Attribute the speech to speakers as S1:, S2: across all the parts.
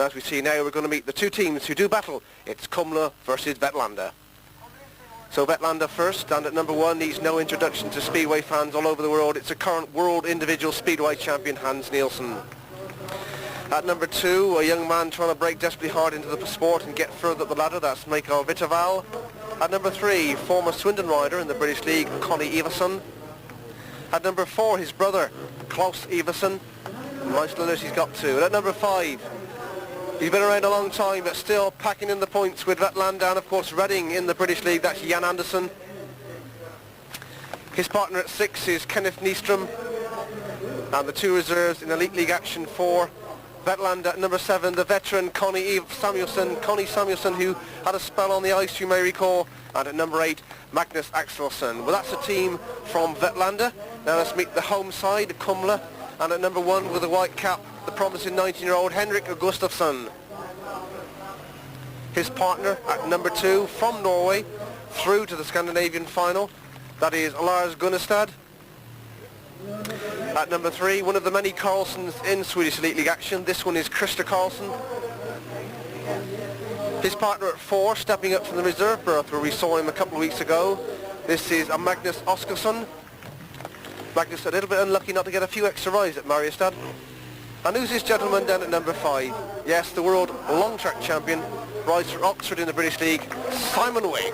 S1: As we see now, we're going to meet the two teams who do battle. It's Kumla versus Vetlanda. So Vetlanda first, and at number 1 needs no introduction to Speedway fans all over the world. It's a current world individual Speedway champion, Hans Nielsen. At number 2, a young man trying to break desperately hard into the sport and get further up the ladder, that's Mikael Vitteval. At number 3, former Swindon rider in the British League, Connie Everson. At number 4, his brother, Klaus Everson. Nice letters he's got too. And at number 5, he's been around a long time, but still packing in the points with Vetlanda and, of course, Reading in the British League. That's Jan Andersen. His partner at 6 is Kenneth Nystrom. And the 2 reserves in Elite League action for Vetlanda. At number 7, the veteran Connie Samuelsson, who had a spell on the ice, you may recall. And at number 8, Magnus Axelsson. Well, that's a team from Vetlanda. Now let's meet the home side, Kumla. And at number 1 with a white cap, the promising 19-year-old Henrik Gustafsson. His partner at number 2 from Norway through to the Scandinavian final. That is Lars Gunnestad. At number 3, one of the many Carlsons in Swedish Elite League action. This one is Christer Carlson. His partner at 4, stepping up from the reserve berth where we saw him a couple of weeks ago. This is Magnus Oskarsson. Magnus a little bit unlucky not to get a few extra rides at Mariestad. And who's this gentleman down at number 5? Yes, the world long track champion, rides for Oxford in the British League, Simon Wigg.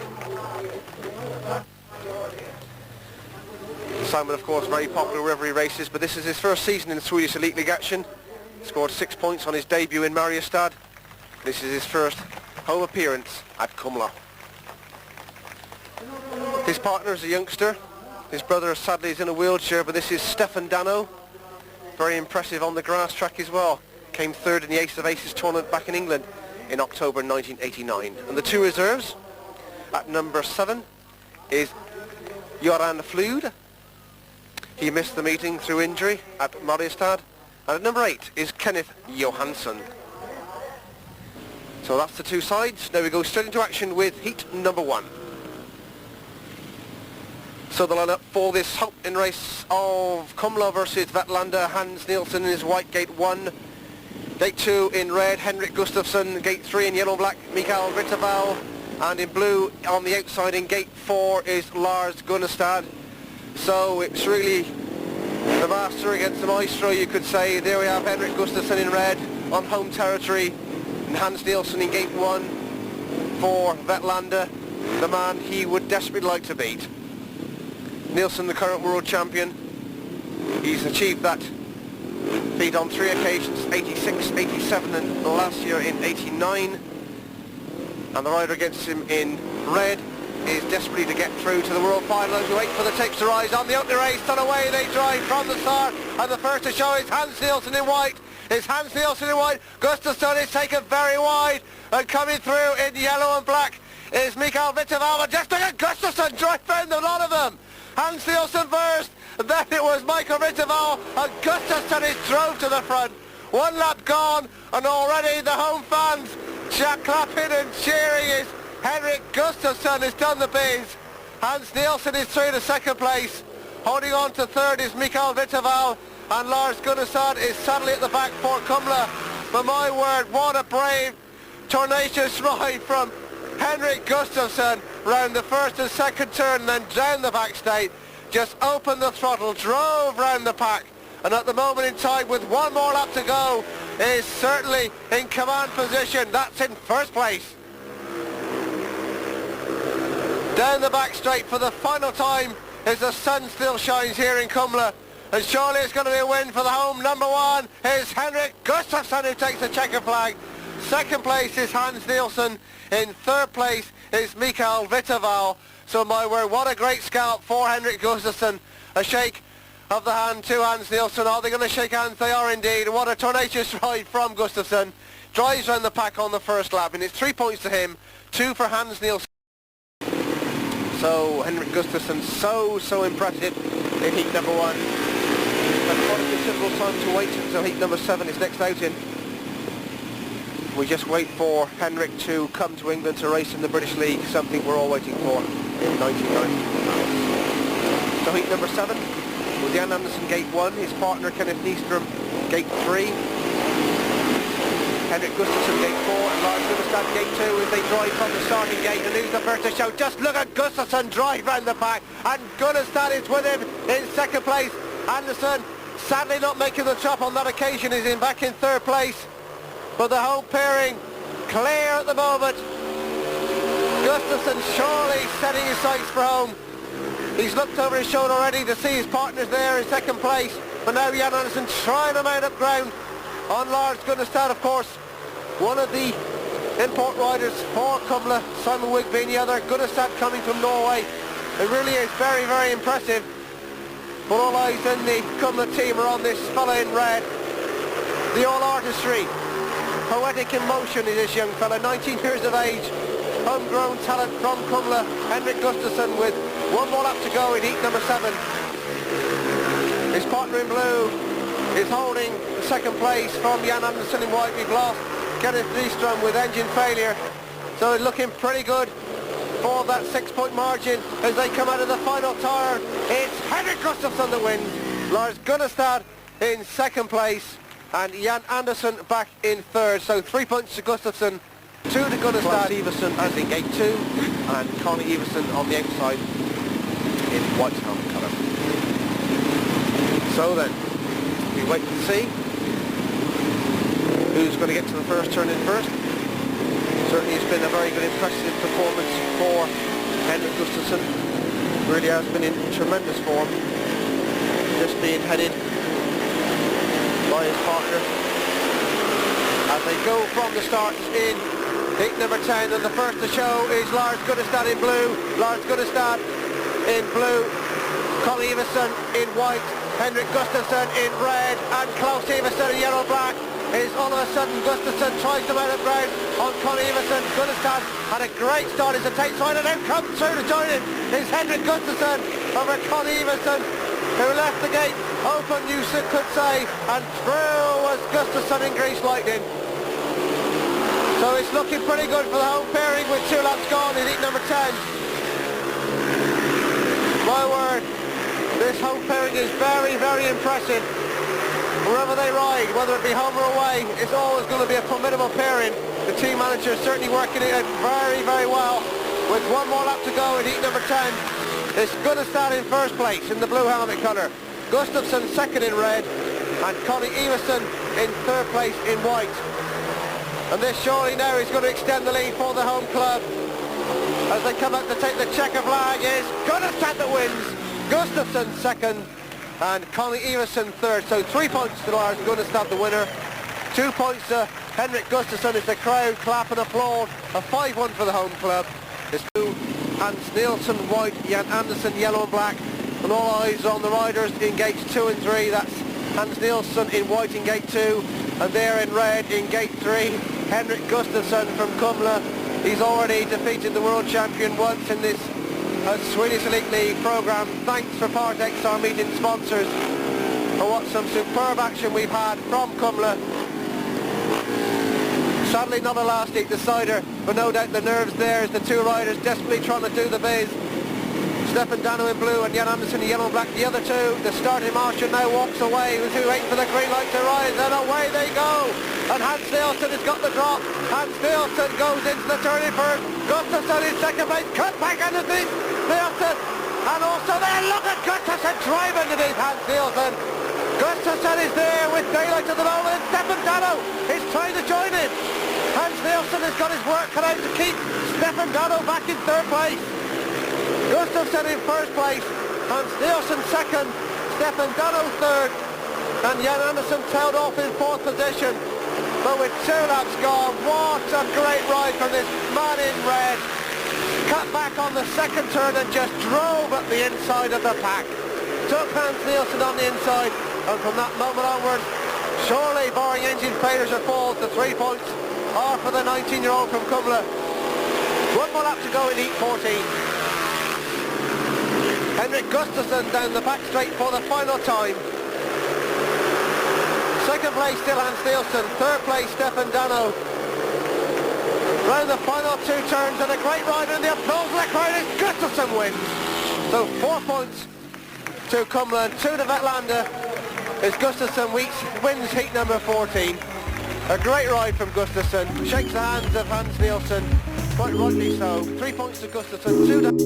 S1: Simon, of course, very popular wherever he races, but this is his first season in the Swedish Elite League action. He scored 6 points on his debut in Mariestad. This is his first home appearance at Kumla. His partner is a youngster. His brother, sadly, is in a wheelchair, but this is Stefan Dano. Very impressive on the grass track as well. Came 3rd in the Ace of Aces tournament back in England in October 1989. And the 2 reserves, at number 7 is Joran Flood. He missed the meeting through injury at Mariestad. And at number 8 is Kenneth Johansson. So that's the 2 sides. Now we go straight into action with heat number 1. So the lineup for this opening race of Kumla versus Vetlanda: Hans Nielsen in his white, gate 1. Gate 2 in red, Henrik Gustafsson. Gate 3 in yellow-black, Mikael Vitteval. And in blue on the outside in gate 4 is Lars Gunnestad. So it's really the master against the maestro, you could say. There we have Henrik Gustafsson in red on home territory, and Hans Nielsen in gate 1 for Vetlanda, the man he would desperately like to beat. Nielsen, the current world champion, he's achieved that feat on 3 occasions, 86, 87 and last year in 89. And the rider against him in red is desperately to get through to the world final as we wait for the tapes to rise on the opening race. And away they drive from the start, and the first to show is Hans Nielsen in white. It's Hans Nielsen in white. Gustafsson is taken very wide, and coming through in yellow and black is Mikael Vitteval. And just look at Gustafsson drive around a lot of them. Hans Nielsen first, and then it was Mikael Vitteval, and Gustafsson is drove to the front. 1 lap gone, and already the home fans clapping and cheering as Henrik Gustafsson has done the biz. Hans Nielsen is through to 2nd place. Holding on to 3rd is Mikael Vitteval, and Lars Gunnestad is sadly at the back for Kumla. But my word, what a brave, tenacious ride from Henrik Gustafsson round the 1st and 2nd turn, and then down the back straight. Just opened the throttle, drove round the pack, and at the moment in time, with 1 more lap to go, is certainly in command position. That's in 1st place. Down the back straight for the final time as the sun still shines here in Kumla. And surely it's going to be a win for the home. Number 1 is Henrik Gustafsson, who takes the checker flag. 2nd place is Hans Nielsen. In 3rd place is Mikael Vitteval. So my word, what a great scalp for Henrik Gustafsson. A shake of the hand to Hans Nielsen. Are they going to shake hands? They are indeed. What a tenacious ride from Gustafsson. Drives round the pack on the 1st lap, and it's 3 points to him, 2 for Hans Nielsen. So Henrik Gustafsson, so impressive in heat number 1. And quite a considerable time to wait until heat number 7 is next out in. We just wait for Henrik to come to England to race in the British League, something we're all waiting for in 1990. So heat number 7, with Jan Andersen gate 1, his partner Kenneth Nystrom gate 3. Henrik Gustafsson gate 4 and Lars Gustafsson gate 2 as they drive from the starting gate. And who's the first to show? Just look at Gustafsson drive round the back, and Gustafsson is with him in second place. Anderson sadly not making the top on that occasion, is back in third place. But the home pairing clear at the moment. Gustafsson surely setting his sights for home. He's looked over his shoulder already to see his partners there in second place. But now Jan Anderson trying to mount up ground on Lars Gunnestad, of course. One of the import riders for Kumla, Simon Wigg being the other. Gunnestad coming from Norway. It really is very, very impressive. But all eyes in the Kumla team are on this fella in red. The all artistry, poetic emotion is this young fella, 19 years of age. Homegrown talent from Kumla, Henrik Gustafsson, with one more lap to go in heat number 7. His partner in blue is holding second place from Jan Anderson in white. We've lost Kenneth Nyström with engine failure. So it's looking pretty good for that 6-point margin as they come out of the final turn. It's Henrik Gustafsson that wins. Lars Gunnestad in second place and Jan Anderson back in third. So 3 points to Gustafsson, 2 to Gunnestad. Everson as in gate 2 and Connie Everson on the outside in white helmet colour. So then, we wait to see who's going to get to the first turn in first. Certainly it's been a very good, impressive performance for Henrik Gustafsson. Really has been in tremendous form. Just being headed by his partner as they go from the starts in heat number 10, and the first to show is Lars Gunnestad in blue. Lars Gunnestad in blue, Connie Everson in white, Henrik Gustafsson in red, and Klaus Everson in yellow-black. Is all of a sudden Gustafsson tries to mount up ground on Connie Everson. Gunnestad had a great start as a tight side, and then comes through to join him is Henrik Gustafsson over Connie Everson, who left the gate open, you could say, and through was Gustafsson in grease lightning. So it's looking pretty good for the home pairing with 2 laps gone in heat number 10. My word, this home pairing is very, very impressive. Wherever they ride, whether it be home or away, it's always going to be a formidable pairing. The team manager is certainly working it out very, very well. With 1 more lap to go in heat number 10. It's Gunnestad in first place in the blue helmet colour. Gustafsson second in red, and Connie Everson in third place in white. And this surely now is going to extend the lead for the home club. As they come out to take the checker flag, is Gunnestad that wins. Gustafsson second and Connie Everson third. So 3 points to Lars Gunnestad, the winner. 2 points to Henrik Gustafsson as the crowd clap and applaud. A 5-1 for the home club. It's blue, Hans Nielsen white, Jan Anderson yellow and black. And all eyes on the riders in gates 2 and 3. That's Hans Nielsen in white in gate 2, and there in red in gate 3, Henrik Gustafsson from Kumla. He's already defeated the world champion once in this Swedish Elite League programme. Thanks for Partex, our meeting sponsors, for what some superb action we've had from Kumla. Sadly not a last heat decider, but no doubt the nerves there as the 2 riders desperately trying to do the biz. Stefan Dano in blue and Jan Anderson in yellow and black. The other 2, the starting marshal now walks away with 2 waiting for the green light to rise, and away they go. And Hans Nielsen has got the drop. Hans Nielsen goes into the turning first. Gustafsson in second place, cut back underneath Nielsen. And also there, look at Gustafsson drive underneath Hans Nielsen. Gustafsson is there with daylight at the moment, and Stefan Dano is trying to join him. Hans Nielsen has got his work cut out to keep Stefan Dano back in third place. Gustafsson in first place, Hans Nielsen second, Stefan Dano third, and Jan Anderson tailed off in fourth position. But with 2 laps gone, what a great ride from this man in red. Cut back on the second turn and just drove at the inside of the pack. Took Hans Nielsen on the inside, and from that moment onwards, surely barring engine failures or falls, the 3 points are for the 19-year-old from Kumla. 1 more lap to go in heat 14. Henrik Gustafsson down the back straight for the final time. Second place still Hans Nielsen, third place Stefan Dano. Round the final 2 turns, and a great ride, and the applause of the crowd is Gustafsson wins. So 4 points to Kumla and 2 to Vetlanda as Gustafsson wins heat number 14. A great ride from Gustafsson. Shakes the hands of Hans Nielsen. Quite rightly so. 3 points to Gustafsson. 2 down.